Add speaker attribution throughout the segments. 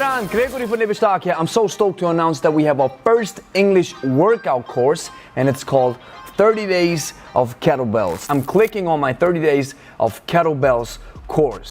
Speaker 1: Goedemiddag, Gregory from Lebe here. I'm so stoked to announce that we have our first English workout course, and it's called 30 Days of Kettlebells. I'm clicking on my 30 Days of Kettlebells course.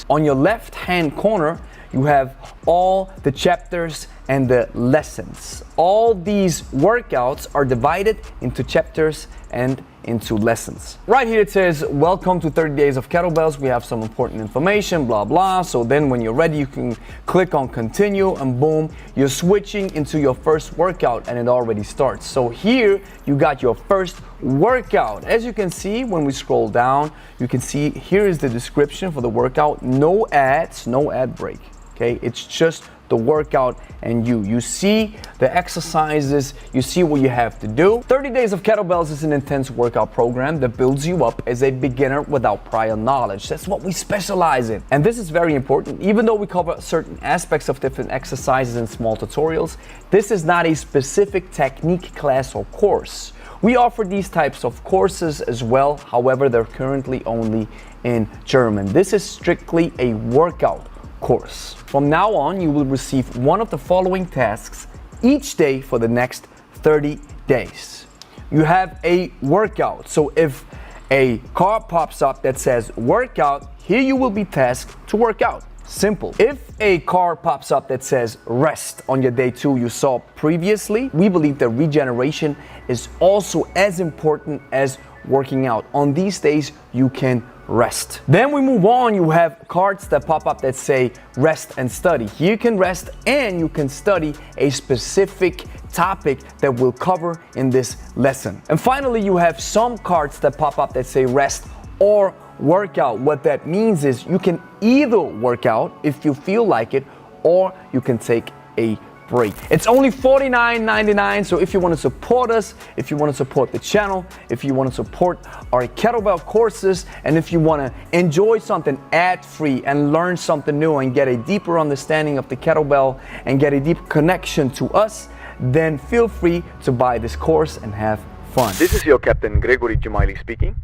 Speaker 1: On your left-hand corner, you have all the chapters and the lessons. All these workouts are divided into chapters and into lessons. Right here it says, welcome to 30 Days of Kettlebells. We have some important information, blah, blah. So then when you're ready, you can click on continue and boom, you're switching into your first workout and it already starts. So here you got your first workout. As you can see, when we scroll down, you can see here is the description for the workout. No ads, no ad break. Okay, it's just the workout and you see the exercises, you see what you have to do. 30 Days of Kettlebells is an intense workout program that builds you up as a beginner without prior knowledge. That's what we specialize in. And this is very important. Even though we cover certain aspects of different exercises in small tutorials, this is not a specific technique class or course. We offer these types of courses as well. However, they're currently only in German. This is strictly a workout course. From now on, you will receive one of the following tasks each day for the next 30 days. You have a workout. So if a card pops up that says workout, here you will be tasked to work out. Simple. If a card pops up that says rest on your day 2 you saw previously, we believe that regeneration is also as important as working out. On these days, you can rest. Then we move on, you have cards that pop up that say rest and study. You can rest and you can study a specific topic that we'll cover in this lesson. And finally, you have some cards that pop up that say rest or workout. What that means is you can either work out if you feel like it, or you can take a break. It's only $49.99, so if you want to support us, if you want to support the channel, if you want to support our kettlebell courses, and if you want to enjoy something ad-free and learn something new and get a deeper understanding of the kettlebell and get a deep connection to us, then feel free to buy this course and have fun. This is your Captain Gregory Jamaili speaking.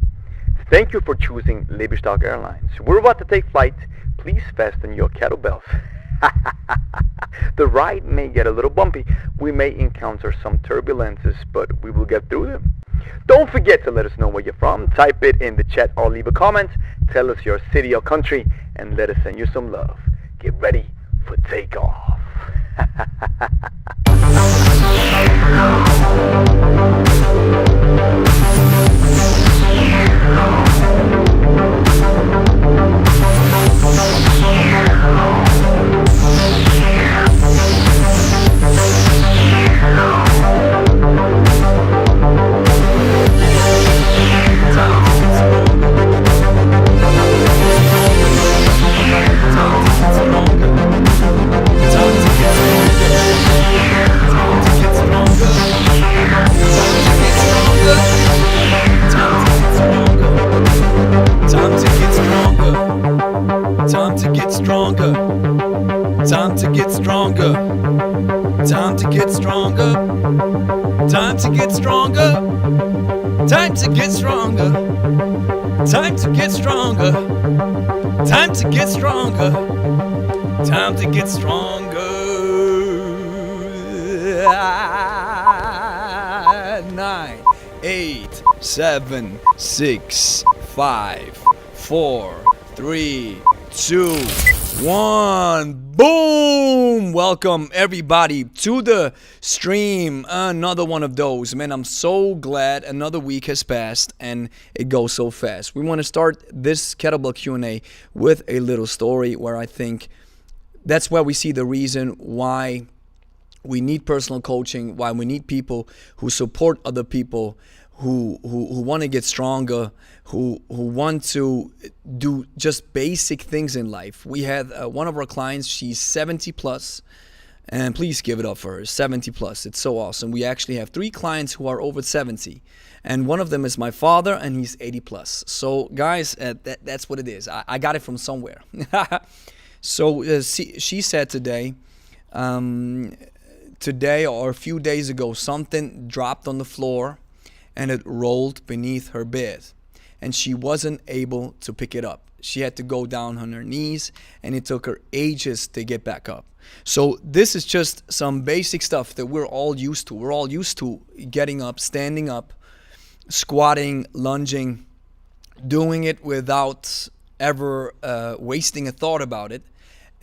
Speaker 1: Thank you for choosing Lebe Airlines. We're about to take flight. Please fasten your kettlebells. The ride may get a little bumpy. We may encounter some turbulences, but we will get through them. Don't forget to let us know where you're from. Type it in the chat or leave a comment. Tell us your city or country and let us send you some love. Get ready for takeoff. Time to get stronger. Time to get stronger. Time to get stronger. Time to get stronger. Time to get stronger. Time to get stronger. Time to get stronger. Time to get stronger. 9, 8, 7, 6, 5, 4, 3, 2, 1. Boom! Welcome everybody to the stream. Another one of those. Man, I'm so glad another week has passed and it goes so fast. We want to start this kettlebell Q&A with a little story where I think that's where we see the reason why we need personal coaching, why we need people who support other people, who want to get stronger, who want to do just basic things in life. We had one of our clients, she's 70 plus, and please give it up for her, 70 plus. It's so awesome. We actually have 3 clients who are over 70, and one of them is my father, and he's 80 plus. So guys, that's what it is. I got it from somewhere. So she said today or a few days ago, something dropped on the floor and it rolled beneath her bed. and she wasn't able to pick it up. She had to go down on her knees, and it took her ages to get back up. So this is just some basic stuff that we're all used to. We're all used to getting up, standing up, squatting, lunging, doing it without ever wasting a thought about it.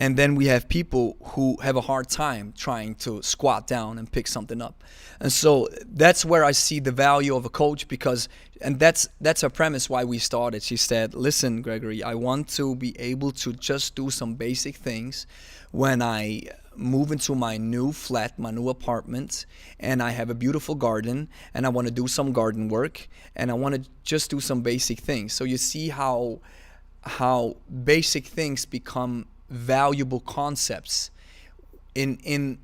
Speaker 1: And then we have people who have a hard time trying to squat down and pick something up. And so that's where I see the value of a coach, because, and that's her premise why we started. She said, listen, Gregory, I want to be able to just do some basic things when I move into my new flat, my new apartment, and I have a beautiful garden, and I want to do some garden work, and I want to just do some basic things. So you see how basic things become valuable concepts in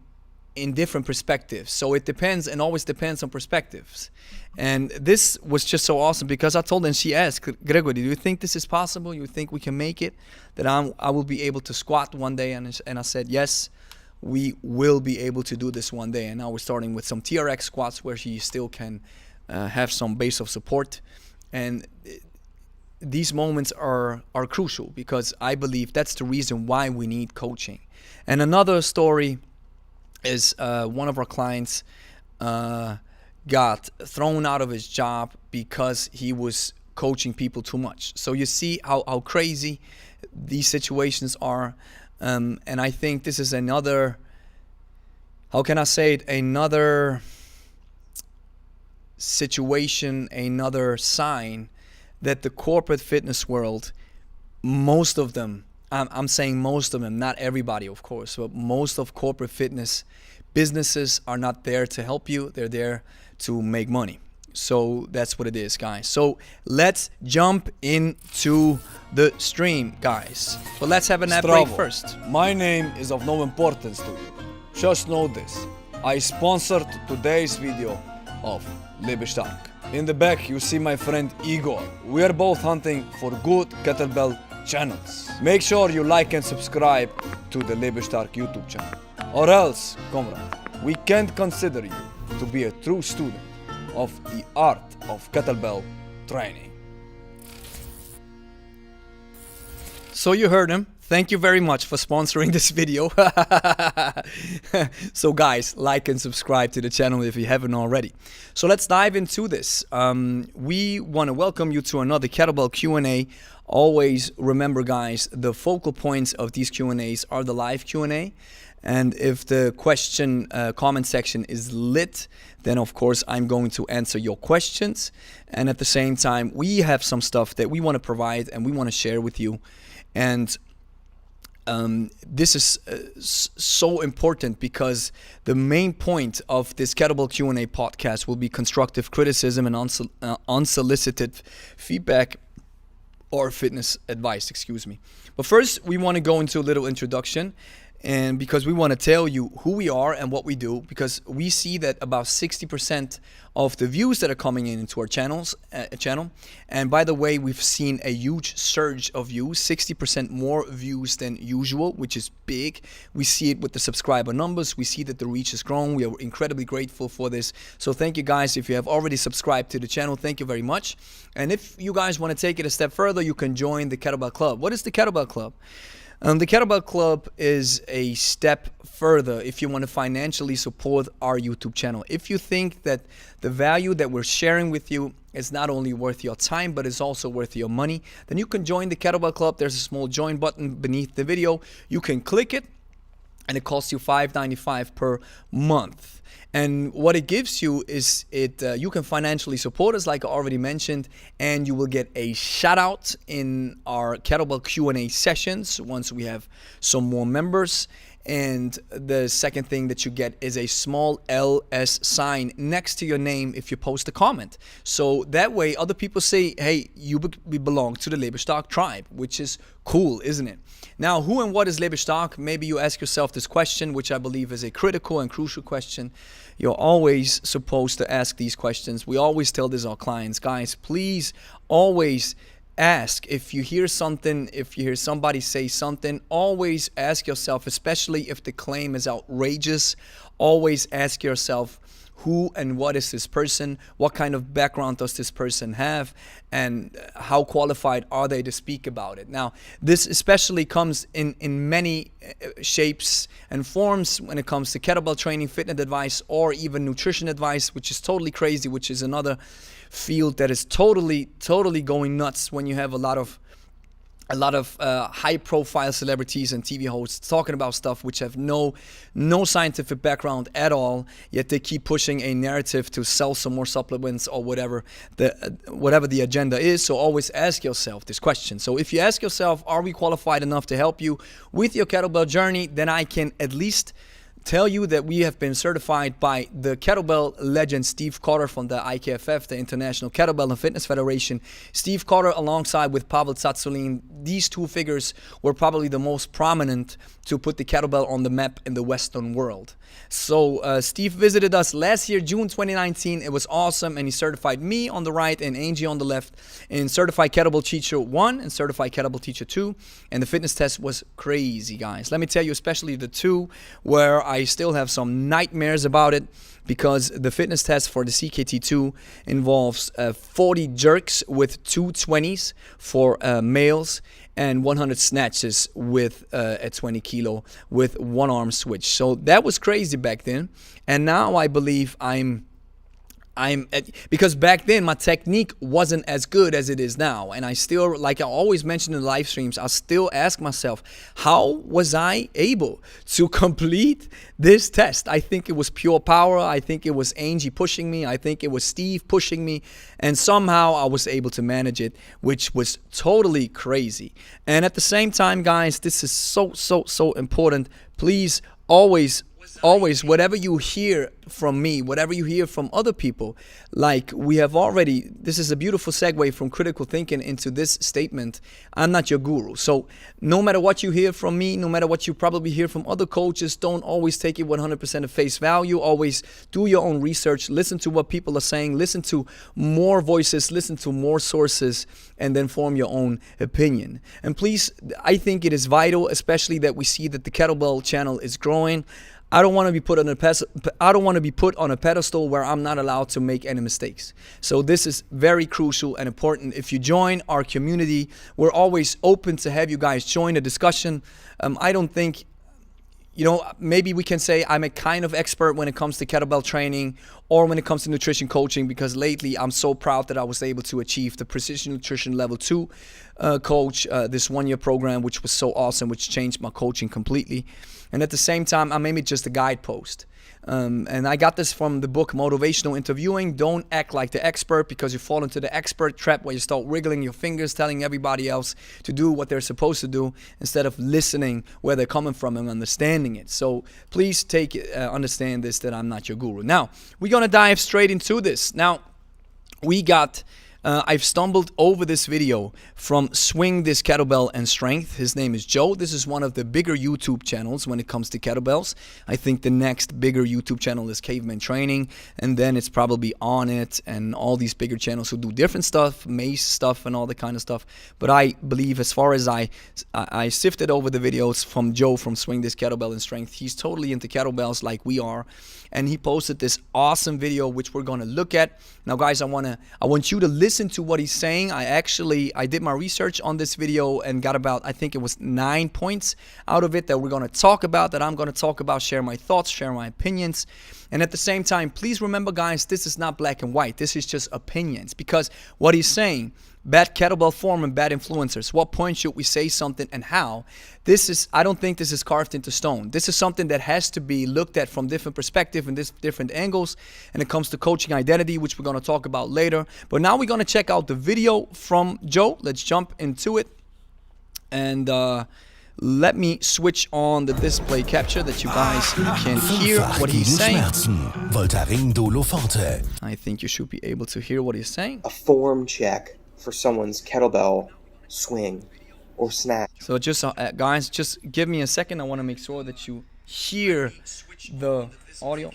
Speaker 1: different perspectives. So it depends, and always depends on perspectives. And this was just so awesome, because I told her, and she asked, Gregory, do you think this is possible? You think we can make it? That I will be able to squat one day? And I said, yes, we will be able to do this one day. And now we're starting with some TRX squats where she still can have some base of support. And these moments are crucial, because I believe that's the reason why we need coaching. And another story is one of our clients got thrown out of his job because he was coaching people too much. So you see how crazy these situations are. And I think this is another, how can I say it, another situation, another sign that the corporate fitness world, most of them, I'm saying most of them, not everybody of course, but most of corporate fitness businesses are not there to help you. They're there to make money. So that's what it is, guys. So let's jump into the stream, guys. But let's have an ad break first.
Speaker 2: My name is of no importance to you. Just know this. I sponsored today's video of Lebe. In the back you see my friend Igor. We are both hunting for good kettlebell channels. Make sure you like and subscribe to the Lebe YouTube channel. Or else, comrade, we can't consider you to be a true student of the art of kettlebell training.
Speaker 1: So you heard him. Thank you very much for sponsoring this video. So guys, like and subscribe to the channel if you haven't already. So let's dive into this. We want to welcome you to another kettlebell Q&A. Always remember, guys, the focal points of these Q&As are the live Q&A. And if the question comment section is lit, then of course I'm going to answer your questions. And at the same time, we have some stuff that we want to provide and we want to share with you. And this is so important, because the main point of this Kettlebell Q&A podcast will be constructive criticism and unsolicited feedback, or fitness advice, excuse me. But first, we want to go into a little introduction, and because we want to tell you who we are and what we do, because we see that about 60% of the views that are coming into our channel, and by the way, we've seen a huge surge of views, 60% more views than usual, which is big. We see it with the subscriber numbers. We see that the reach has grown. We are incredibly grateful for this. So thank you guys. If you have already subscribed to the channel, thank you very much. And if you guys want to take it a step further, you can join the Kettlebell Club. What is the Kettlebell Club? The Kettlebell Club is a step further if you want to financially support our YouTube channel. If you think that the value that we're sharing with you is not only worth your time, but is also worth your money, then you can join the Kettlebell Club. There's a small join button beneath the video. You can click it, and it costs you $5.95 per month. And what it gives you is you can financially support us, like I already mentioned, and you will get a shout out in our Kettlebell Q&A sessions once we have some more members. And the second thing that you get is a small LS sign next to your name if you post a comment. So that way other people say, hey, you belong to the Lebe tribe, which is cool, isn't it? Now, who and what is Lebe? Maybe you ask yourself this question, which I believe is a critical and crucial question. You're always supposed to ask these questions. We always tell this to our clients, guys, please always ask. If you hear something, if you hear somebody say something, always ask yourself, especially if the claim is outrageous, always ask yourself,
Speaker 2: who and what is this person, what kind of background does this person have, and how qualified are they to speak about it. Now, this especially comes in many shapes and forms when it comes to kettlebell training, fitness advice, or even nutrition advice, which is totally crazy, which is another field that is totally going nuts when you have a lot of high-profile celebrities and TV hosts talking about stuff which have no scientific background at all, yet they keep pushing a narrative to sell some more supplements or whatever the agenda is. So always ask yourself this question. So if you ask yourself, are we qualified enough to help you with your kettlebell journey, then I can at least tell you that we have been certified by the kettlebell legend Steve Carter from the IKFF, the International Kettlebell and Fitness Federation. Steve Carter alongside with Pavel Tsatsouline, these two figures were probably the most prominent to put the kettlebell on the map in the Western world. So Steve visited us last year, June 2019. It was awesome, and he certified me on the right and Angie on the left in Certified Kettlebell Teacher 1 and Certified Kettlebell Teacher 2. And the fitness test was crazy, guys. Let me tell you, especially the 2, where I still have some nightmares about it, because the fitness test for the CKT2 involves 40 jerks with 2 20s for males and 100 snatches with a 20 kilo with 1 arm switch. So that was crazy back then, and now I believe because back then my technique wasn't as good as it is now, and I still, like I always mention in the live streams, I still ask myself, how was I able to complete this test? I think it was pure power. I think it was Angie pushing me. I think it was Steve pushing me, and somehow I was able to manage it, which was totally crazy. And at the same time, guys, this is so important. Please always, whatever you hear from me, whatever you hear from other people, like we have already, this is a beautiful segue from critical thinking into this statement: I'm not your guru. So no matter what you hear from me, no matter what you probably hear from other coaches, don't always take it 100% at face value. Always do your own research, listen to what people are saying, listen to more voices, listen to more sources, and then form your own opinion. And please, I think it is vital, especially that we see that the kettlebell channel is growing. I don't want to be put on a pedestal where I'm not allowed to make any mistakes. So this is very crucial and important. If you join our community, we're always open to have you guys join a discussion. I don't think, maybe we can say I'm a kind of expert when it comes to kettlebell training or when it comes to nutrition coaching, because lately I'm so proud that I was able to achieve the Precision Nutrition Level 2 coach, this 1-year program, which was so awesome, which changed my coaching completely. And at the same time, I'm maybe just a guidepost. And I got this from the book Motivational Interviewing. Don't act like the expert, because you fall into the expert trap where you start wiggling your fingers, telling everybody else to do what they're supposed to do instead of listening where they're coming from and understanding it. So please understand this, that I'm not your guru. Now, we're going to dive straight into this. Now, I've stumbled over this video from Swing This Kettlebell and Strength. His name is Joe. This is one of the bigger YouTube channels when it comes to kettlebells. I think the next bigger YouTube channel is Caveman Training, and then it's probably On It and all these bigger channels who do different stuff, Mace stuff and all the kind of stuff. But I believe, as far as I sifted over the videos from Joe from Swing This Kettlebell and Strength, he's totally into kettlebells like we are. And he posted this awesome video, which we're going to look at. Now, guys, I want you to listen to what he's saying. I did my research on this video and got about, I think it was 9 points out of it that we're going to talk about, that I'm going to talk about, share my thoughts, share my opinions. And at the same time, please remember, guys, this is not black and white. This is just opinions, because what he's saying, bad kettlebell form and bad influencers, what point should we say something and how? I don't think this is carved into stone. This is something that has to be looked at from different perspectives and different angles, and it comes to coaching identity, which we're going to talk about later. But now we're going to check out the video from Joe. Let's jump into it. And let me switch on the display capture that you guys can hear what he's saying. I think you should be able to hear what he's saying.
Speaker 3: A form check for someone's kettlebell swing or snatch.
Speaker 2: So just guys, just give me a second. I want to make sure that you hear the audio.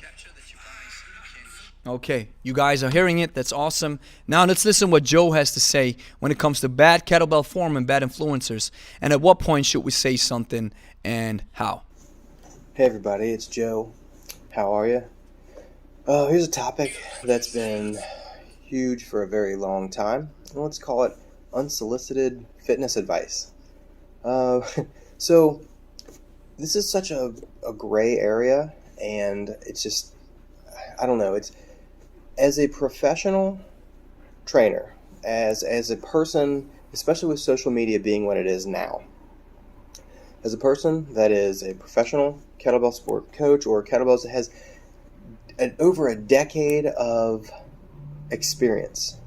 Speaker 2: Okay, you guys are hearing it. That's awesome. Now let's listen what Joe has to say when it comes to bad kettlebell form and bad influencers, and at what point should we say something and how.
Speaker 3: Hey everybody, it's Joe. How are you? Here's a topic that's been huge for a very long time. Let's call it unsolicited fitness advice. Uh, so this is such a gray area, and it's just, I don't know. It's as a professional trainer, as a person, especially with social media being what it is now. As a person that is a professional kettlebell sport coach or kettlebells that has over a decade of experience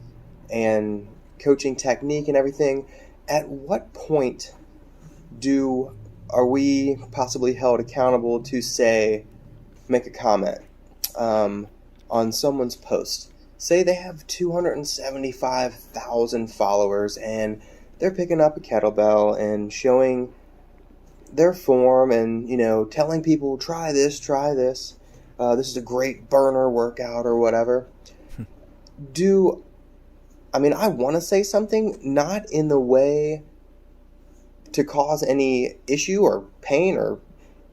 Speaker 3: and coaching technique and everything, at what point are we possibly held accountable to make a comment on someone's post? Say they have 275,000 followers and they're picking up a kettlebell and showing their form and, telling people, try this, this is a great burner workout or whatever. I want to say something, not in the way to cause any issue or pain or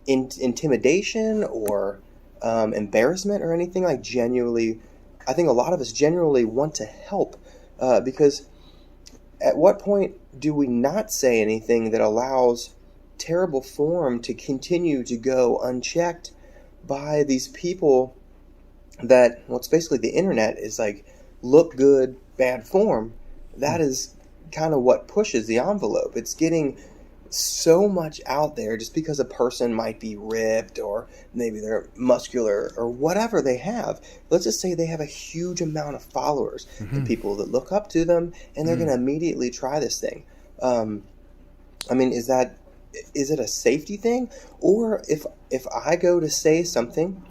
Speaker 3: intimidation or embarrassment or anything. I think a lot of us genuinely want to help, because at what point do we not say anything that allows terrible form to continue to go unchecked by these people that, it's basically the internet is like, look good, bad form. That is kind of what pushes the envelope. It's getting so much out there just because a person might be ripped or maybe they're muscular or whatever they have. Let's just say they have a huge amount of followers and people that look up to them, and they're going to immediately try this thing. Is it a safety thing? Or if I go to say something,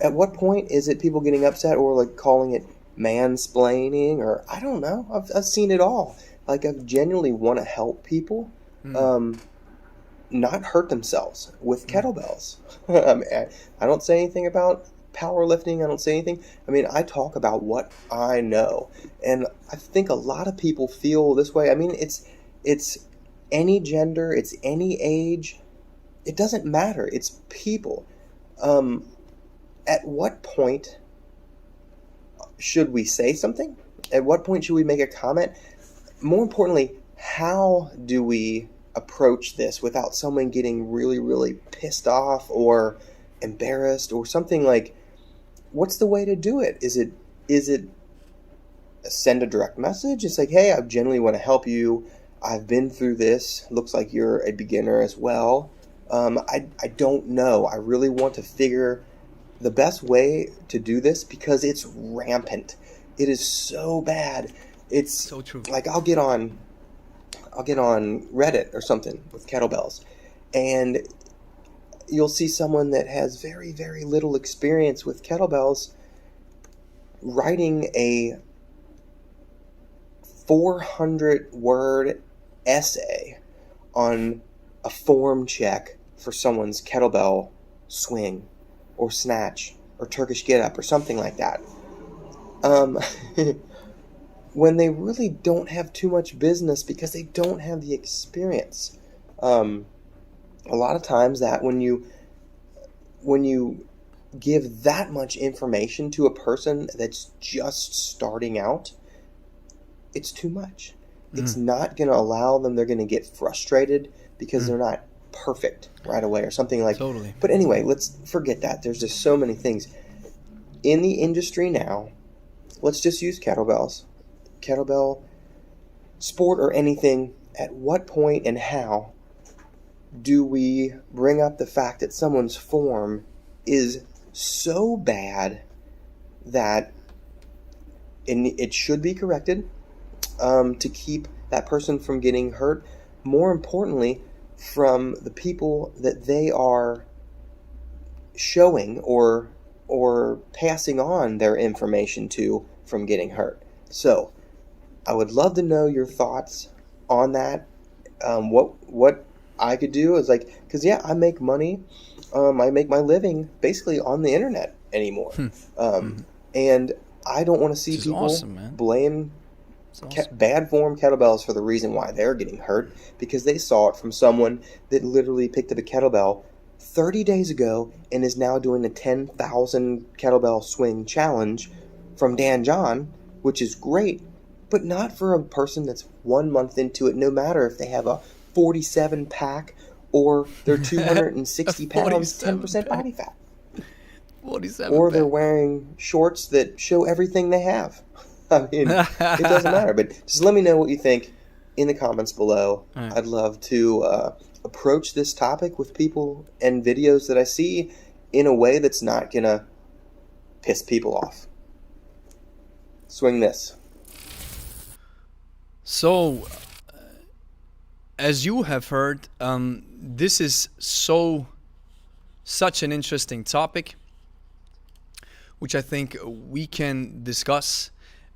Speaker 3: at what point is it people getting upset or like calling it mansplaining? Or I don't know. I've seen it all. Like, I genuinely want to help people not hurt themselves with kettlebells. I don't say anything about powerlifting. I don't say anything. I talk about what I know. And I think a lot of people feel this way. It's any gender, it's any age. It doesn't matter. It's people. At what point should we say something? At what point should we make a comment? More importantly, how do we approach this without someone getting really, really pissed off or embarrassed or something? Like, what's the way to do it? Is it send a direct message? It's like, hey, I genuinely want to help you. I've been through this. Looks like you're a beginner as well. I don't know. I really want to figure the best way to do this because it's rampant. It is so bad. It's so true. Like, I'll get on Reddit or something with kettlebells, and you'll see someone that has very, very little experience with kettlebells writing a 400-word essay on a form check for someone's kettlebell swing or snatch or Turkish get-up or something like that. When they really don't have too much business because they don't have the experience. A lot of times that when you give that much information to a person that's just starting out, it's too much. It's not going to allow them. They're going to get frustrated because they're not perfect right away or something like.
Speaker 4: Totally.
Speaker 3: But anyway, let's forget that. There's just so many things in the industry now. Let's just use kettlebells, kettlebell sport or anything. At what point and how do we bring up the fact that someone's form is so bad that it should be corrected, to keep that person from getting hurt? More importantly, from the people that they are showing or passing on their information to from getting hurt. So I would love to know your thoughts on that. What I could do is like, because I make money. I make my living basically on the internet anymore. And I don't want to see people blame bad form kettlebells for the reason why they're getting hurt, because they saw it from someone that literally picked up a kettlebell 30 days ago and is now doing a 10,000 kettlebell swing challenge from Dan John, which is great, but not for a person that's 1 month into it, no matter if they have a 47 pack or they're 260 pounds, 10% body fat.
Speaker 1: 47
Speaker 3: or they're wearing shorts that show everything they have. I mean, it doesn't matter. But just let me know what you think in the comments below.
Speaker 1: Right.
Speaker 3: I'd love to approach this topic with people and videos that I see in a way that's not going to piss people off. Swing this.
Speaker 2: So, as you have heard, this is such an interesting topic, which I think we can discuss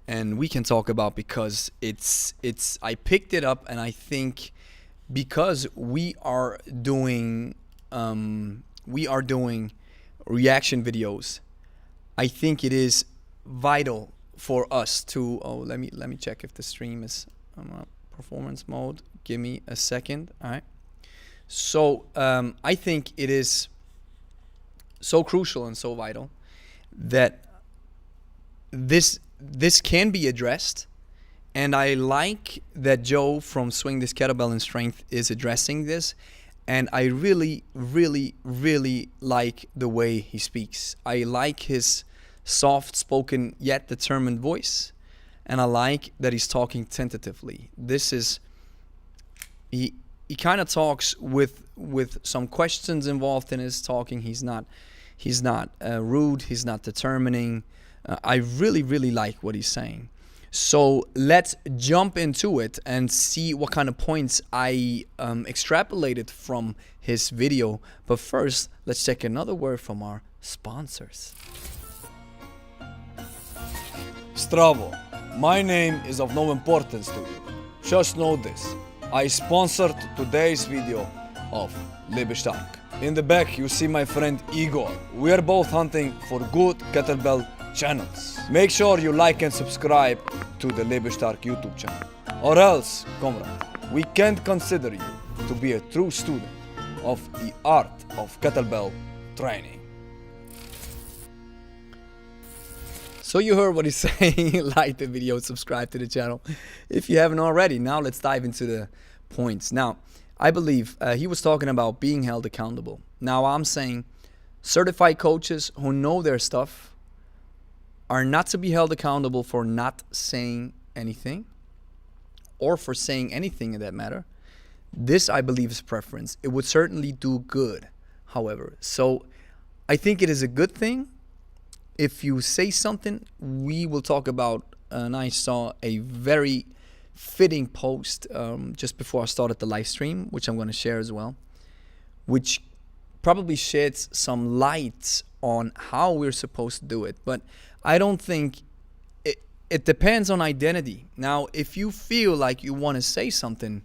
Speaker 2: and we can talk about, because I picked it up, and I think because we are doing reaction videos, I think it is vital for us to let me check if the stream is performance mode. Give me a second. All right. So I think it is so crucial and so vital that this can be addressed, and I like that Joe from This Kettlebell and Strength is addressing this, and I really, really, really like the way he speaks. I like his soft-spoken yet determined voice, and I like that he's talking tentatively. He kind of talks with some questions involved in his talking. He's not rude. He's not determining. I really, really like what he's saying. So let's jump into it and see what kind of points I extrapolated from his video. But first, let's check another word from our sponsors. Stravo, my name is of no importance to you. Just know this. I sponsored today's video of Lebe. In the back you see my friend Igor. We are both hunting for good kettlebell channels. Make sure you like and subscribe to the Lebe YouTube channel. Or else, comrade, we can't consider you to be a true student of the art of kettlebell training.
Speaker 1: So you heard what he's saying. Like the video, subscribe to the channel if you haven't already. Now let's dive into the points. Now, I believe he was talking about being held accountable. Now I'm saying certified coaches who know their stuff are not to be held accountable for not saying anything, or for saying anything in that matter. This, I believe, is preference. It would certainly do good, however. So I think it is a good thing if you say something. We will talk about, and I saw a very fitting post just before I started the live stream, which I'm going to share as well, which probably sheds some light on how we're supposed to do it. But I don't think it depends on identity. Now, if you feel like you want to say something,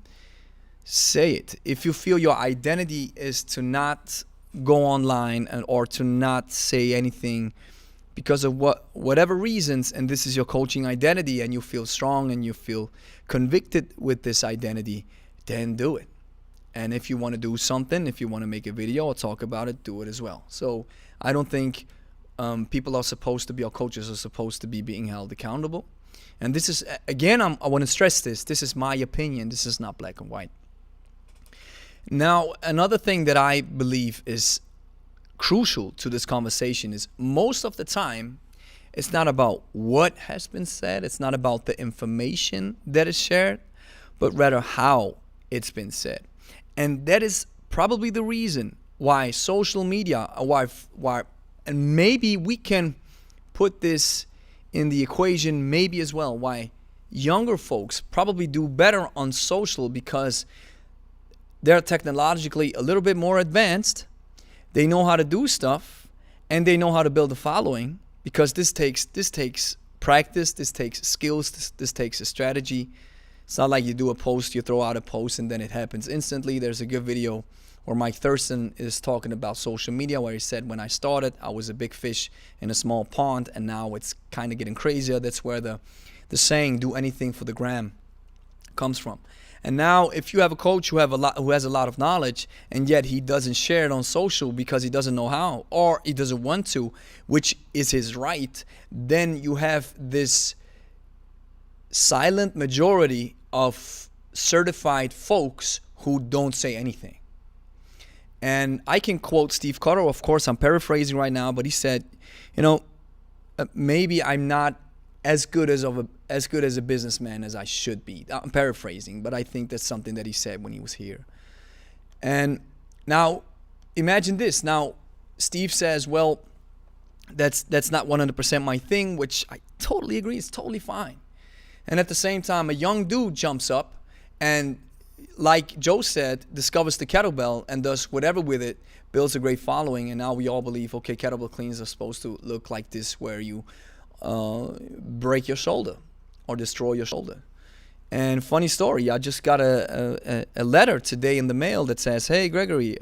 Speaker 1: say it. If you feel your identity is to not go online or to not say anything because of whatever reasons, and this is your coaching identity, and you feel strong and you feel convicted with this identity, then do it. And if you want to do something, if you want to make a video or talk about it, do it as well. So I don't think people are supposed to be, or coaches are supposed to be being held accountable. And this is, again, I want to stress this. This is my opinion. This is not black and white. Now, another thing that I believe is crucial to this conversation is most of the time, it's not about what has been said. It's not about the information that is shared, but rather how it's been said. And that is probably the reason why social media, and maybe we can put this in the equation maybe as well, why younger folks probably do better on social, because they're technologically a little bit more advanced. They know how to do stuff, and they know how to build a following, because this takes practice, this takes skills, this takes a strategy. It's not like you do a post, you throw out a post, and then it happens instantly. There's a good video where Mike Thurston is talking about social media, where he said, when I started, I was a big fish in a small pond, and now it's kind of getting crazier. That's where the saying, do anything for the gram, comes from.
Speaker 2: And now if you have a coach who has a lot of knowledge, and yet he doesn't share it on social because he doesn't know how, or he doesn't want to, which is his right, then you have this silent majority of certified folks who don't say anything. And I can quote Steve Cutter. Of course, I'm paraphrasing right now, but he said, maybe I'm not as good as a businessman as I should be. I'm paraphrasing, but I think that's something that he said when he was here. And now, imagine this. Now, Steve says, well, that's not 100% my thing, which I totally agree. It's totally fine. And at the same time, a young dude jumps up and, like Joe said, discovers the kettlebell and does whatever with it, builds a great following, and now we all believe, okay, kettlebell cleans are supposed to look like this, where you break your shoulder or destroy your shoulder. And funny story, I just got a letter today in the mail that says, hey, Gregory,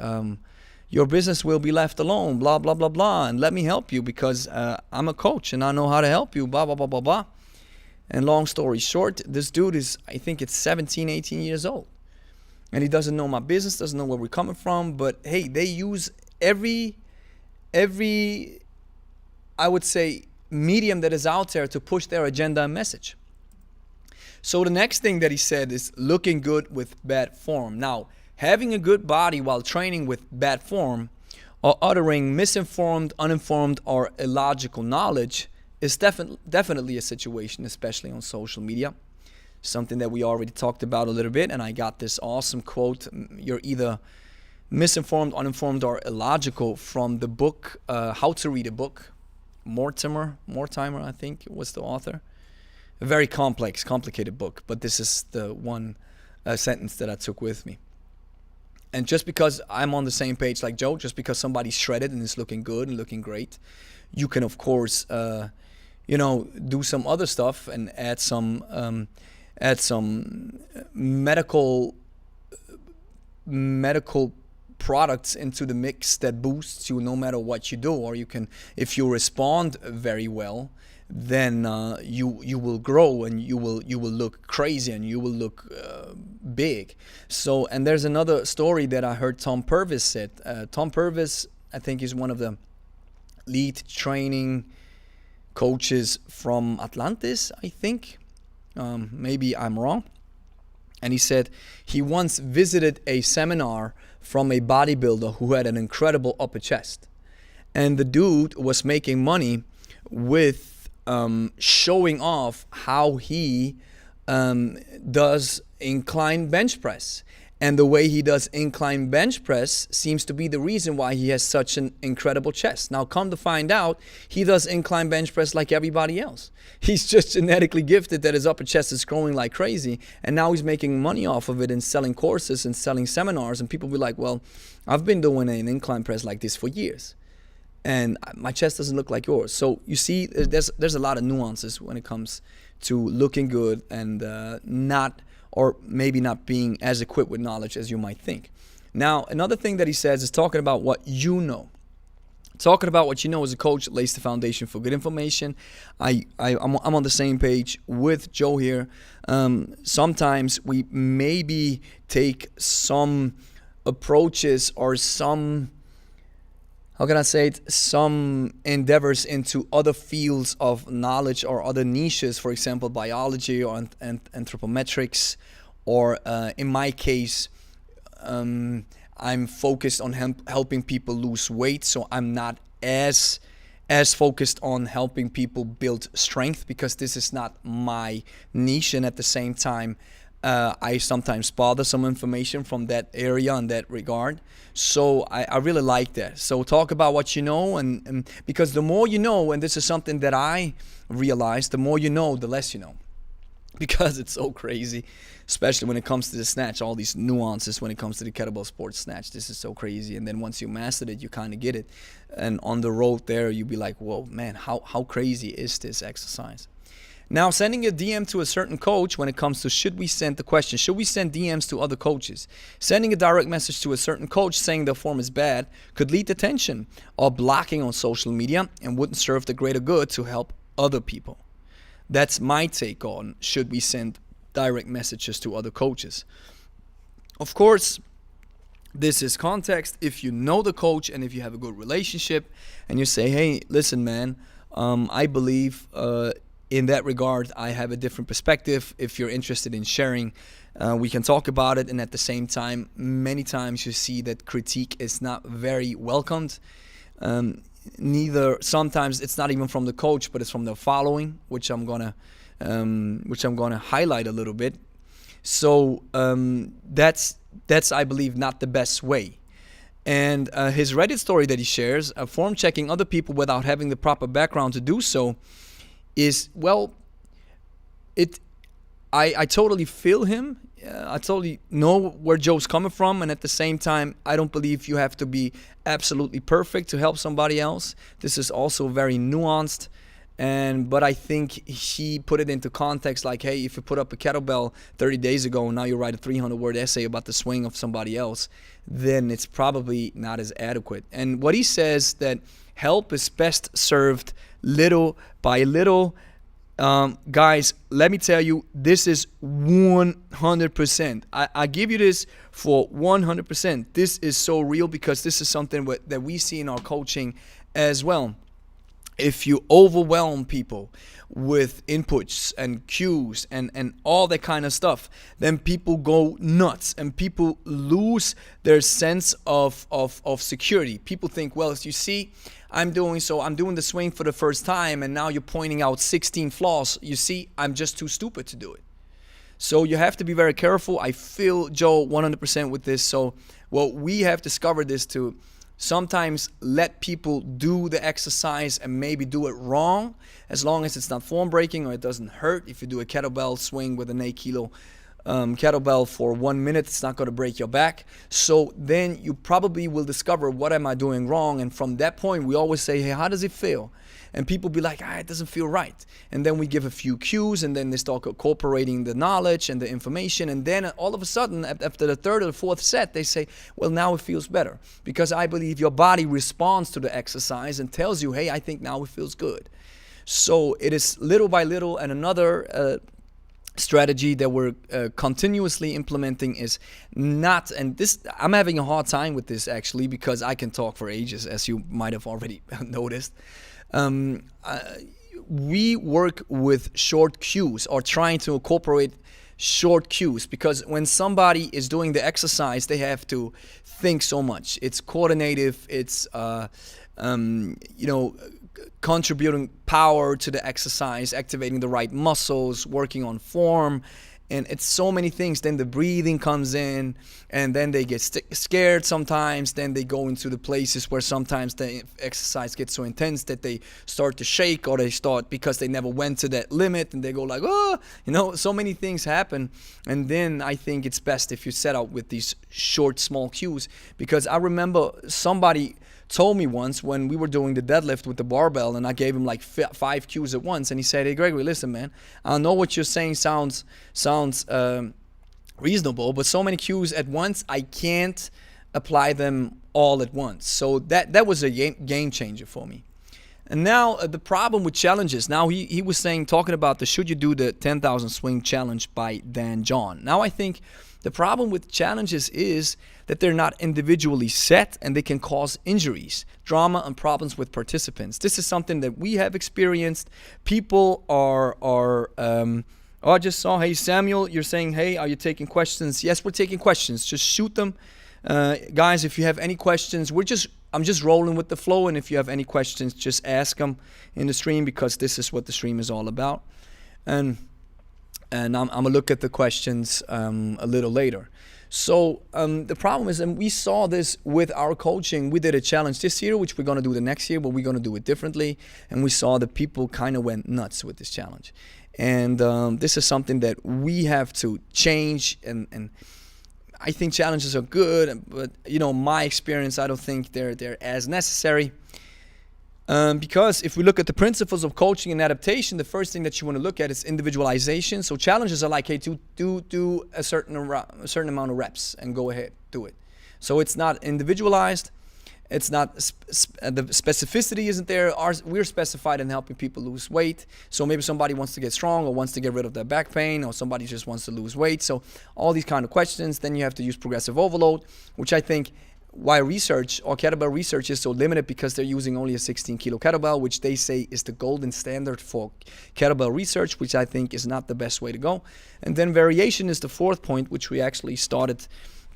Speaker 2: your business will be left alone, blah, blah, blah, blah, and let me help you because I'm a coach and I know how to help you, blah, blah, blah, blah, blah. And long story short, this dude is, I think it's 17, 18 years old. And he doesn't know my business, doesn't know where we're coming from. But hey, they use every I would say, medium that is out there to push their agenda and message. So the next thing that he said is looking good with bad form. Now, having a good body while training with bad form or uttering misinformed, uninformed, or illogical knowledge is definitely a situation, especially on social media. Something that we already talked about a little bit, and I got this awesome quote, you're either misinformed, uninformed, or illogical, from the book, How to Read a Book. Mortimer, I think, was the author. A very complicated book, but this is the one sentence that I took with me. And just because I'm on the same page like Joe, just because somebody's shredded and is looking good and looking great, you can, of course, do some other stuff and add some medical products into the mix that boosts you no matter what you do. Or you can, if you respond very well, then you will grow and you will look crazy and you will look big. So, and there's another story that I heard Tom Purvis said. Tom Purvis, I think, is one of the lead training coaches from Atlantis, I think. Maybe I'm wrong. And he said he once visited a seminar from a bodybuilder who had an incredible upper chest. And the dude was making money with showing off how he does incline bench press. And the way he does incline bench press seems to be the reason why he has such an incredible chest. Now, come to find out, he does incline bench press like everybody else. He's just genetically gifted that his upper chest is growing like crazy. And now he's making money off of it and selling courses and selling seminars. And people be like, well, I've been doing an incline press like this for years, and my chest doesn't look like yours. So you see, there's a lot of nuances when it comes to looking good and or maybe not being as equipped with knowledge as you might think. Now, another thing that he says is talking about what you know. Talking about what you know as a coach lays the foundation for good information. I'm on the same page with Joe here. Sometimes we maybe take some approaches or some, how can I say it, some endeavors into other fields of knowledge or other niches, for example, biology or anthropometrics, or in my case, I'm focused on helping people lose weight, so I'm not as focused on helping people build strength because this is not my niche, and at the same time, I sometimes bother some information from that area in that regard. So I really like that. So talk about what you know, and because the more you know, and this is something that I realized, the more you know, the less you know. Because it's so crazy, especially when it comes to the snatch, all these nuances when it comes to the kettlebell sports snatch. This is so crazy. And then once you mastered it, you kind of get it. And on the road there, you'll be like, whoa, man, how crazy is this exercise? Now, sending a DM to a certain coach when it comes to should we send DMs to other coaches? Sending a direct message to a certain coach saying their form is bad could lead to tension or blocking on social media and wouldn't serve the greater good to help other people. That's my take on should we send direct messages to other coaches. Of course, this is context. If you know the coach and if you have a good relationship and you say, hey, listen, man, I believe in that regard, I have a different perspective. If you're interested in sharing, we can talk about it. And at the same time, many times you see that critique is not very welcomed. Sometimes it's not even from the coach, but it's from the following, which I'm gonna highlight a little bit. So that's I believe not the best way. And his Reddit story that he shares, form checking other people without having the proper background to do so, is, well, I totally feel him. I totally know where Joe's coming from, and at the same time, I don't believe you have to be absolutely perfect to help somebody else. This is also very nuanced, but I think he put it into context like, hey, if you put up a kettlebell 30 days ago and now you write a 300-word essay about the swing of somebody else, then it's probably not as adequate. And what he says, that help is best served little by little. Guys, let me tell you, this is 100%. I give you this for 100%. This is so real, because this is something that we see in our coaching as well. If you overwhelm people with inputs and cues and all that kind of stuff, then people go nuts and people lose their sense of security. People think, well, as you see, I'm doing the swing for the first time, and now you're pointing out 16 flaws. You see, I'm just too stupid to do it. So you have to be very careful. I feel Joe 100% with this. So, well, we have discovered this to sometimes let people do the exercise and maybe do it wrong, as long as it's not form breaking or it doesn't hurt. If you do a kettlebell swing with an 8 kilo kettlebell for 1 minute, it's not going to break your back. So then you probably will discover, what am I doing wrong? And from that point, we always say, hey, how does it feel? And people be like, it doesn't feel right. And then we give a few cues, and then they start incorporating the knowledge and the information. And then all of a sudden, after the third or the fourth set, they say, well, now it feels better. Because I believe your body responds to the exercise and tells you, hey, I think now it feels good. So it is little by little. And another strategy that we're continuously implementing is not, and this, I'm having a hard time with this actually, because I can talk for ages, as you might have already noticed. We work with short cues, or trying to incorporate short cues, because when somebody is doing the exercise, they have to think so much. It's coordinative, it's contributing power to the exercise, activating the right muscles, working on form, and it's so many things. Then the breathing comes in, and then they get scared sometimes. Then they go into the places where sometimes the exercise gets so intense that they start to shake, or they start, because they never went to that limit, and they go like, so many things happen. And then I think it's best if you set out with these short, small cues, because I remember somebody told me once, when we were doing the deadlift with the barbell, and I gave him like 5 cues at once, and he said, hey, Gregory, listen, man, I know what you're saying sounds reasonable, but so many cues at once, I can't apply them all at once. So that was a game changer for me. And now the problem with challenges, now he was talking about the should you do the 10,000 swing challenge by Dan John. Now I think the problem with challenges is that they're not individually set, and they can cause injuries, drama, and problems with participants. This is something that we have experienced. People I just saw, hey, Samuel, you're saying, hey, are you taking questions? Yes, we're taking questions. Just shoot them. Guys, if you have any questions, I'm just rolling with the flow, and if you have any questions, just ask them in the stream, because this is what the stream is all about. And I'm gonna look at the questions a little later. So the problem is, and we saw this with our coaching, we did a challenge this year, which we're gonna do the next year, but we're gonna do it differently. And we saw that people kind of went nuts with this challenge. And this is something that we have to change. And I think challenges are good, but my experience, I don't think they're as necessary. Because if we look at the principles of coaching and adaptation, the first thing that you want to look at is individualization. So challenges are like, hey, do a certain amount of reps and go ahead, do it. So it's not individualized. It's not, the specificity isn't there. We're specified in helping people lose weight. So maybe somebody wants to get strong or wants to get rid of their back pain, or somebody just wants to lose weight. So all these kind of questions, then you have to use progressive overload, which I think why research or kettlebell research is so limited, because they're using only a 16 kilo kettlebell, which they say is the golden standard for kettlebell research, which I think is not the best way to go. And then variation is the fourth point, which we actually started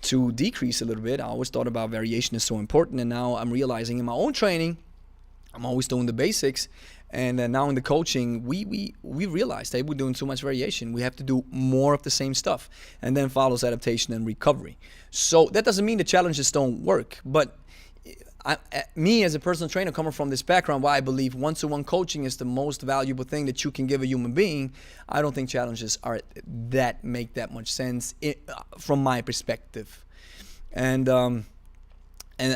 Speaker 2: to decrease a little bit. I always thought about variation is so important, and now I'm realizing in my own training, I'm always doing the basics, and now in the coaching, we realized that we're doing too much variation. We have to do more of the same stuff, and then follows adaptation and recovery. So that doesn't mean the challenges don't work, but me as a personal trainer coming from this background, why I believe one-to-one coaching is the most valuable thing that you can give a human being, I don't think challenges make that much sense from my perspective. And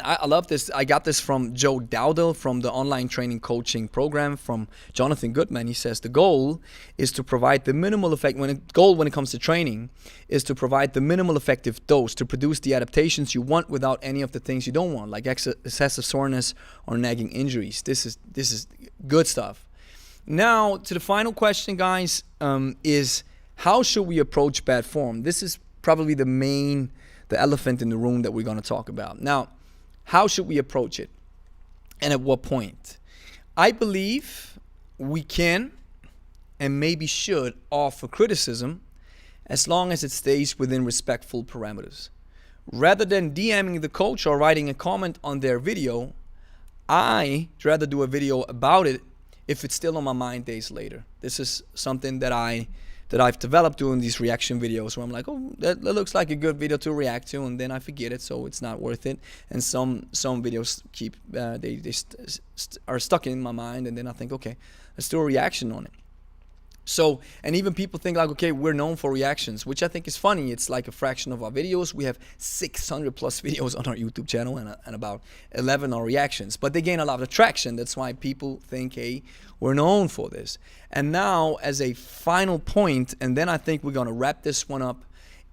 Speaker 2: I love this. I got this from Joe Dalio from the online training coaching program from Jonathan Goodman. He says the goal is to provide the minimal effect. When it comes to training is to provide the minimal effective dose to produce the adaptations you want without any of the things you don't want, like excessive soreness or nagging injuries. This is good stuff. Now to the final question, guys, is how should we approach bad form? This is probably the elephant in the room that we're going to talk about. Now, how should we approach it, and at what point? I believe we can and maybe should offer criticism as long as it stays within respectful parameters. Rather than DMing the coach or writing a comment on their video, I'd rather do a video about it if it's still on my mind days later. This is something that I've developed doing these reaction videos, where I'm like, oh, that looks like a good video to react to, and then I forget it, so it's not worth it. And some videos are stuck in my mind, and then I think, okay, let's do a reaction on it. So, and even people think like, okay, we're known for reactions, which I think is funny. It's like a fraction of our videos. We have 600 plus videos on our YouTube channel, and about 11 are reactions. But they gain a lot of traction. That's why people think, hey, we're known for this. And now, as a final point, and then I think we're going to wrap this one up,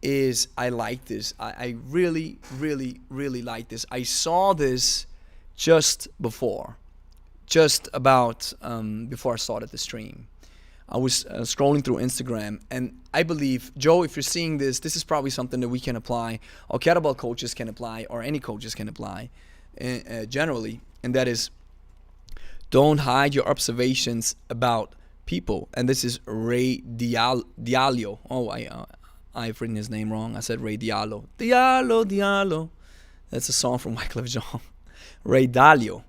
Speaker 2: is I like this. I really, really, really like this. I saw this just before I started the stream. I was scrolling through Instagram, and I believe, Joe, if you're seeing this, this is probably something that we can apply, or kettlebell coaches can apply, or any coaches can apply generally, and that is, don't hide your observations about people. And this is Ray Dalio. Oh, I've written his name wrong. I said Ray Dalio. Diallo. That's a song from Wyclef Jean. Ray Dalio.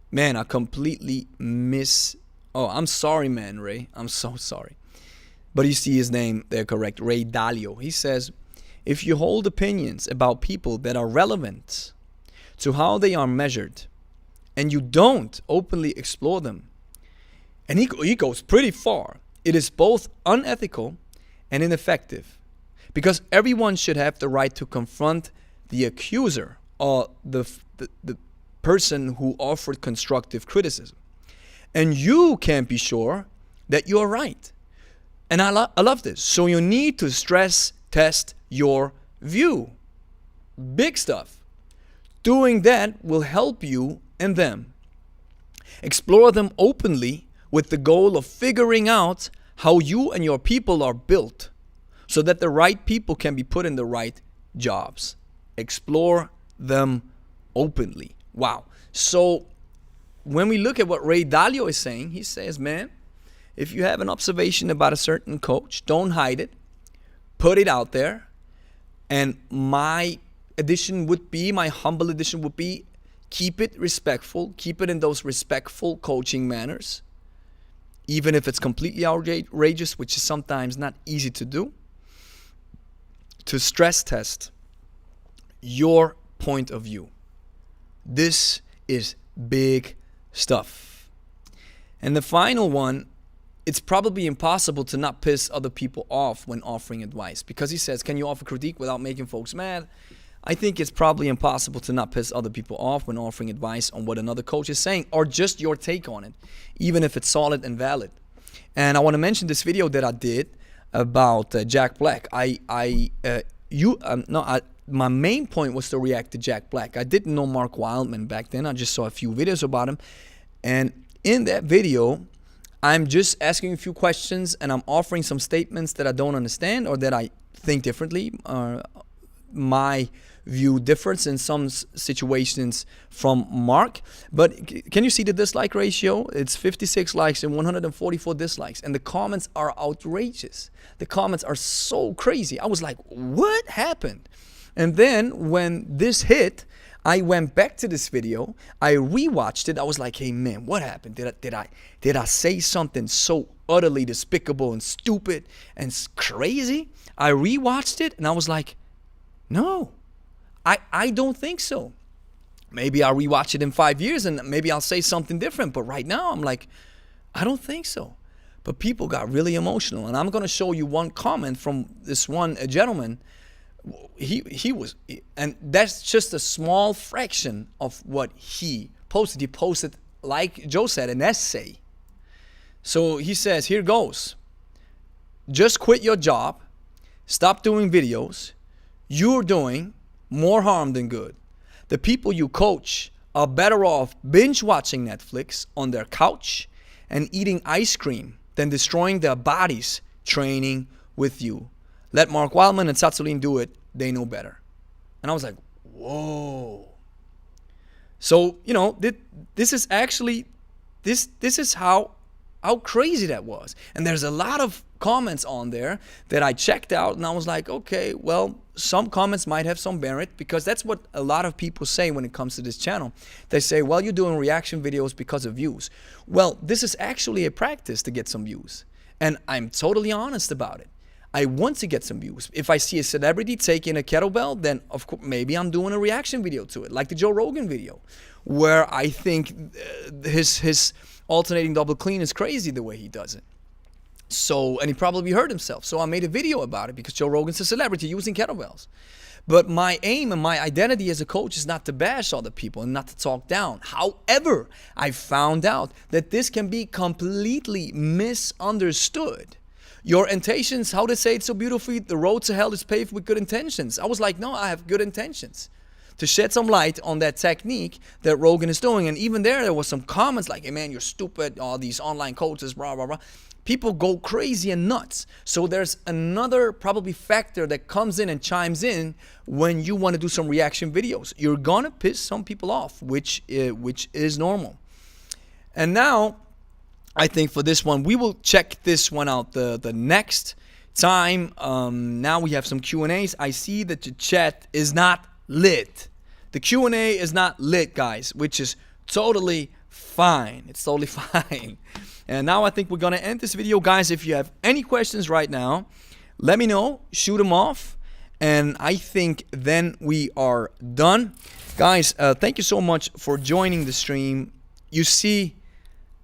Speaker 2: Man, I completely Oh, I'm sorry, man, Ray. I'm so sorry. But you see his name there correct, Ray Dalio. He says, if you hold opinions about people that are relevant to how they are measured, and you don't openly explore them, and he goes pretty far, it is both unethical and ineffective, because everyone should have the right to confront the accuser or the person who offered constructive criticism. And you can't be sure that you're right. And I love this. So you need to stress test your view. Big stuff. Doing that will help you and them. Explore them openly with the goal of figuring out how you and your people are built, so that the right people can be put in the right jobs. Explore them openly. Wow. So when we look at what Ray Dalio is saying, he says, man, if you have an observation about a certain coach, don't hide it. Put it out there. And my humble addition would be, keep it respectful. Keep it in those respectful coaching manners. Even if it's completely outrageous, which is sometimes not easy to do. To stress test your point of view. This is big stuff. And the final one, it's probably impossible to not piss other people off when offering advice, because he says, can you offer critique without making folks mad? I think it's probably impossible to not piss other people off when offering advice on what another coach is saying, or just your take on it, even if it's solid and valid. And I want to mention this video that I did about Jack Black.
Speaker 1: my main point was to react to Jack Black. I didn't know Mark Wildman back then. I just saw a few videos about him. And in that video, I'm just asking a few questions and I'm offering some statements that I don't understand or that I think differently. My view differs in some situations from Mark. But can you see the dislike ratio? It's 56 likes and 144 dislikes. And the comments are outrageous. The comments are so crazy. I was like, what happened? And then when this hit, I went back to this video. I rewatched it. I was like, hey man, what happened? Did I say something so utterly despicable and stupid and crazy? I rewatched it and I was like, no, I don't think so. Maybe I'll rewatch it in 5 years and maybe I'll say something different. But right now I'm like, I don't think so. But people got really emotional. And I'm going to show you one comment from this one gentleman. He was, and that's just a small fraction of what he posted. He posted, like Joe said, an essay. So he says, here goes. Just quit your job. Stop doing videos. You're doing more harm than good. The people you coach are better off binge watching Netflix on their couch and eating ice cream than destroying their bodies training with you. Let Mark Wildman and Satsulin do it. They know better. And I was like, whoa. So, you know, this is actually, this is how crazy that was. And there's a lot of comments on there that I checked out and I was like, okay, well, some comments might have some merit because that's what a lot of people say when it comes to this channel. They say, well, you're doing reaction videos because of views. Well, this is actually a practice to get some views. And I'm totally honest about it. I want to get some views. If I see a celebrity taking a kettlebell, then of course maybe I'm doing a reaction video to it, like the Joe Rogan video, where I think his alternating double clean is crazy the way he does it. So, and he probably hurt himself. So I made a video about it because Joe Rogan's a celebrity using kettlebells. But my aim and my identity as a coach is not to bash other people and not to talk down. However, I found out that this can be completely misunderstood. Your intentions, how to say it so beautifully, the road to hell is paved with good intentions. I was like, no, I have good intentions. To shed some light on that technique that Rogan is doing. And even there was some comments like, hey man, you're stupid, all these online coaches, blah, blah, blah. People go crazy and nuts. So there's another probably factor that comes in and chimes in when you want to do some reaction videos. You're going to piss some people off, which is normal. And now, I think for this one, we will check this one out the next time. Now we have some Q&As. I see that the chat is not lit. The Q&A is not lit, guys, which is totally fine. It's totally fine. And now I think we're going to end this video. Guys, if you have any questions right now, let me know. Shoot them off. And I think then we are done. Guys, thank you so much for joining the stream. You see,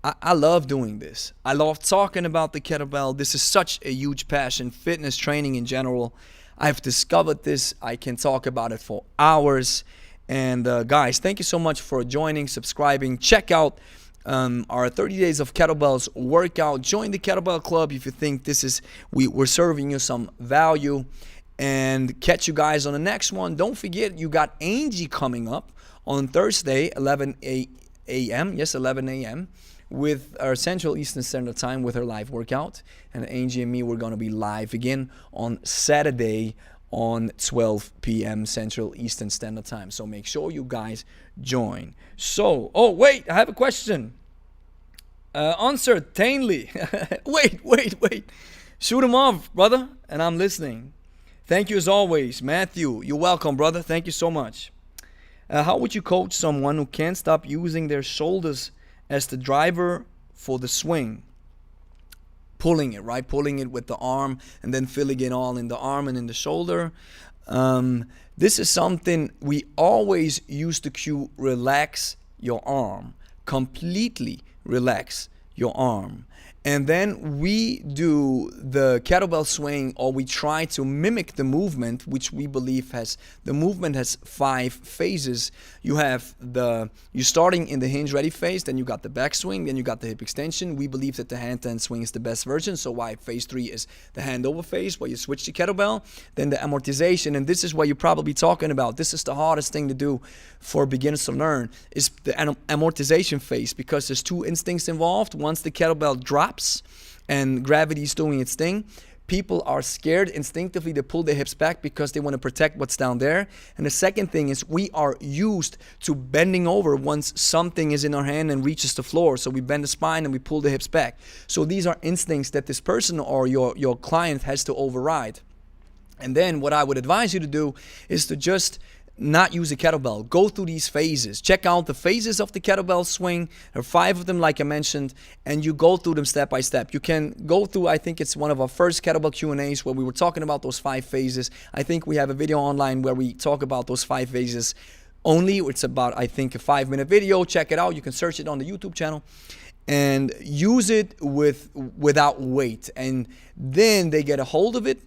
Speaker 1: I love doing this. I love talking about the kettlebell. This is such a huge passion. Fitness training in general. I've discovered this. I can talk about it for hours. And guys, thank you so much for joining, subscribing. Check out our 30 Days of Kettlebells workout. Join the Kettlebell Club if you think this is we're serving you some value. And catch you guys on the next one. Don't forget, you got Angie coming up on Thursday, 11 a.m. Yes, 11 a.m. with our Central Eastern Standard Time with her live workout. And Angie and me, we're going to be live again on Saturday on 12 p.m. Central Eastern Standard Time. So make sure you guys join. So, oh, wait, I have a question. Uncertainly. wait. Shoot him off, brother, and I'm listening. Thank you as always, Matthew. You're welcome, brother. Thank you so much. How would you coach someone who can't stop using their shoulders as the driver for the swing? Pulling it, right? Pulling it with the arm and then filling it all in the arm and in the shoulder. This is something we always use the cue, relax your arm. Completely relax your arm.
Speaker 2: And then we do the kettlebell swing, or we try to mimic the movement, which we believe the movement has 5 phases. You're starting in the hinge ready phase, then you got the back swing, then you got the hip extension. We believe that the handstand swing is the best version, so why phase 3 is the handover phase, where you switch to kettlebell. Then the amortization, and this is what you're probably talking about. This is the hardest thing to do for beginners to learn, is the amortization phase, because there's 2 instincts involved. Once the kettlebell drops and gravity is doing its thing, people are scared instinctively to pull their hips back because they want to protect what's down there. And the second thing is, we are used to bending over once something is in our hand and reaches the floor. So we bend the spine and we pull the hips back. So these are instincts that this person or your client has to override. And then what I would advise you to do is to just not use a kettlebell. Go through these phases. Check out the phases of the kettlebell swing. There are 5 of them, like I mentioned, and you go through them step by step. You can go through, I think it's one of our first kettlebell Q&As where we were talking about those 5 phases. I think we have a video online where we talk about those 5 phases only. It's about, I think, a 5-minute video. Check it out. You can search it on the YouTube channel and use it without weight. And then they get a hold of it.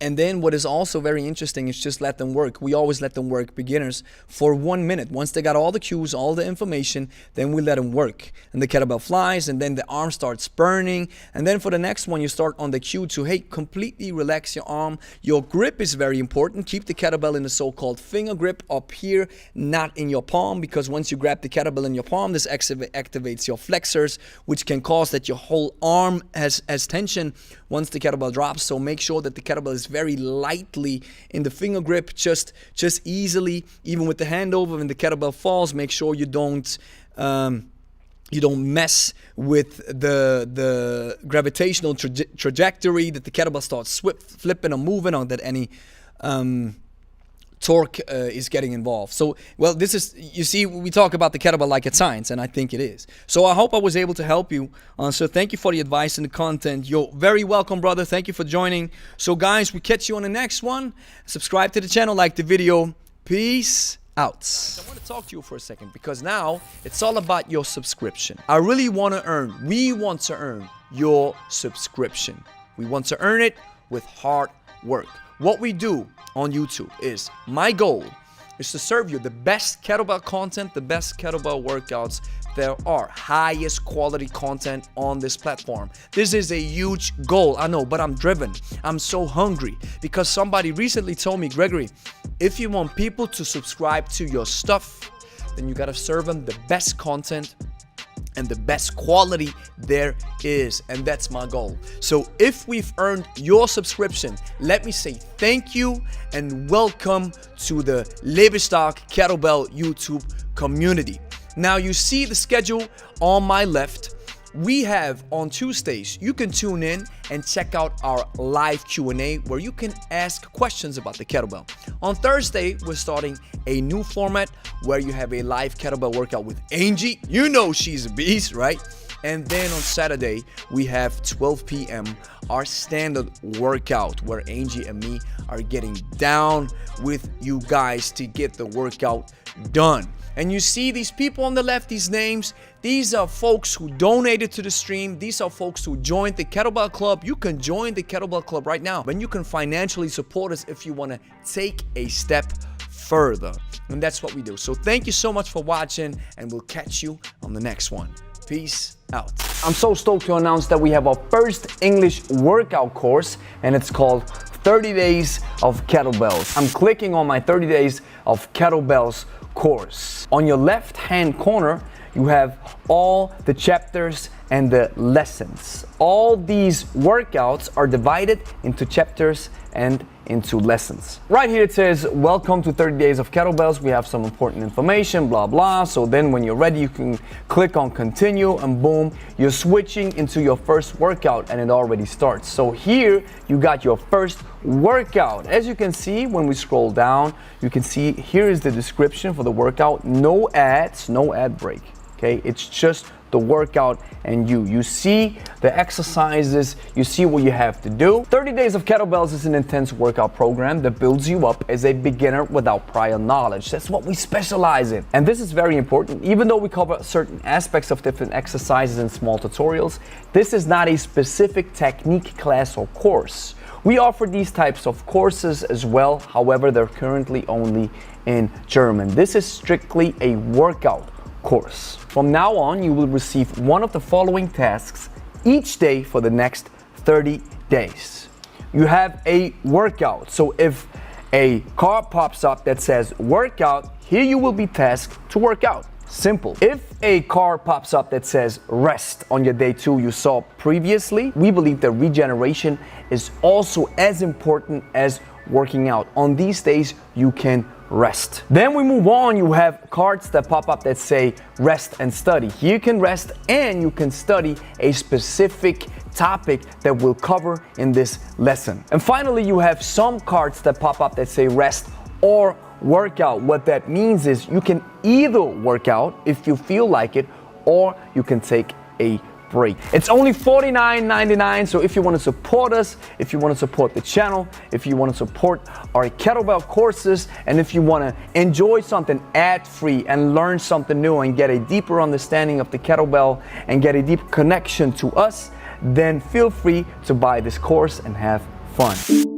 Speaker 2: And then what is also very interesting is just let them work. We always let them work, beginners, for 1 minute. Once they got all the cues, all the information, then we let them work. And the kettlebell flies, and then the arm starts burning. And then for the next one, you start on the cue to, hey, completely relax your arm. Your grip is very important. Keep the kettlebell in the so-called finger grip up here, not in your palm, because once you grab the kettlebell in your palm, this activates your flexors, which can cause that your whole arm has tension once the kettlebell drops. So make sure that the kettlebell is very lightly in the finger grip, just easily. Even with the handover, when the kettlebell falls, make sure you don't mess with the gravitational trajectory, that the kettlebell starts flipping or moving, or that any torque is getting involved. So, well, this is, you see, we talk about the kettlebell like it's science, and I think it is. So I hope I was able to help you. So thank you for the advice and the content. You're very welcome, brother. Thank you for joining. So guys, we catch you on the next one. Subscribe to the channel, like the video. Peace out. Guys, I want to talk to you for a second, because now it's all about your subscription. I really want to we want to earn your subscription. We want to earn it with hard work. What we do on YouTube is, my goal is to serve you the best kettlebell content, the best kettlebell workouts. There are highest quality content on this platform. This is a huge goal, I know, but I'm driven. I'm so hungry, because somebody recently told me, Gregory, if you want people to subscribe to your stuff, then you gotta serve them the best content and the best quality there is, and that's my goal. So if we've earned your subscription, let me say thank you and welcome to the Lebe Kettlebell YouTube community. Now you see the schedule on my left. We have on Tuesdays, you can tune in and check out our live Q&A where you can ask questions about the kettlebell. On Thursday, we're starting a new format where you have a live kettlebell workout with Angie. You know she's a beast, right? And then on Saturday, we have 12 p.m. our standard workout where Angie and me are getting down with you guys to get the workout done. And you see these people on the left, these names, these are folks who donated to the stream. These are folks who joined the Kettlebell Club. You can join the Kettlebell Club right now, and you can financially support us if you want to take a step further. And that's what we do. So thank you so much for watching, and we'll catch you on the next one. Peace out.
Speaker 1: I'm so stoked to announce that we have our first English workout course, and it's called 30 Days of Kettlebells. I'm clicking on my 30 Days of Kettlebells course. On your left hand corner, you have all the chapters and the lessons. All these workouts are divided into chapters and into lessons. Right here it says, welcome to 30 Days of Kettlebells. We have some important information, blah, blah. So then when you're ready, you can click on continue, and boom, you're switching into your first workout, and it already starts. So here you got your first workout. As you can see, when we scroll down, you can see here is the description for the workout. No ads, no ad break. Okay, it's just the workout and you. You see the exercises, you see what you have to do. 30 Days of Kettlebells is an intense workout program that builds you up as a beginner without prior knowledge. That's what we specialize in. And this is very important. Even though we cover certain aspects of different exercises in small tutorials, this is not a specific technique class or course. We offer these types of courses as well, however, they're currently only in German. This is strictly a workout course. From now on, you will receive one of the following tasks each day for the next 30 days. You have a workout, so if a card pops up that says workout, here you will be tasked to work out. Simple. If a card pops up that says rest on your day 2 you saw previously, we believe that regeneration is also as important as working out. On these days, you can rest. Then we move on, you have cards that pop up that say rest and study. Here you can rest and you can study a specific topic that we'll cover in this lesson. And finally, you have some cards that pop up that say rest or workout. What that means is you can either work out if you feel like it, or you can take a break. It's only $49.99, so if you want to support us, if you want to support the channel, if you want to support our kettlebell courses, and if you want to enjoy something ad-free and learn something new and get a deeper understanding of the kettlebell and get a deep connection to us, then feel free to buy this course and have fun.